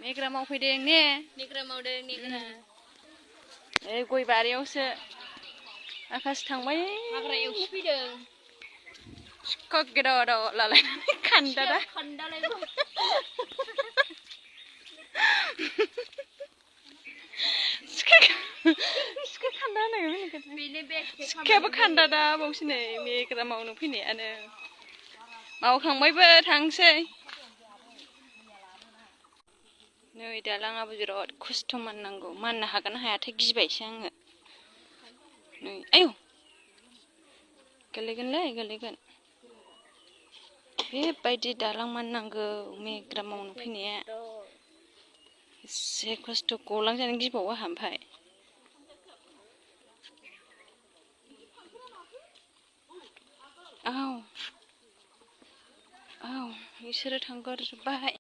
मेग्रा मावफैदों ने नेग्रा मावदों नेग्रा गय बारियावसो आकाश थांबाय हाग्रा एवसि फैदों gwdao लालायनानै खान्दादा खान्दालायबो सिखा खान्दा होनांगौ बेनो बेस्ट सिखायाबो खान्दादा बावसो नै मेग्रा मावनो फैनायानो मावखांबायबो थांसै नै दालाङाबो बिराद खस्थ' माननांगौ माननो हागोन ना हायाथाय गिबायसो आङो नै आयौ गोलैगोनलै गोलैगोन बेबायदि दालां माननांगौ मेग्रा मावनो फैनाया एसे खस्थ' गलांजानो गिबावो आंहा ओमफ्राय औ बिसोरो थांगोरजोब्बाय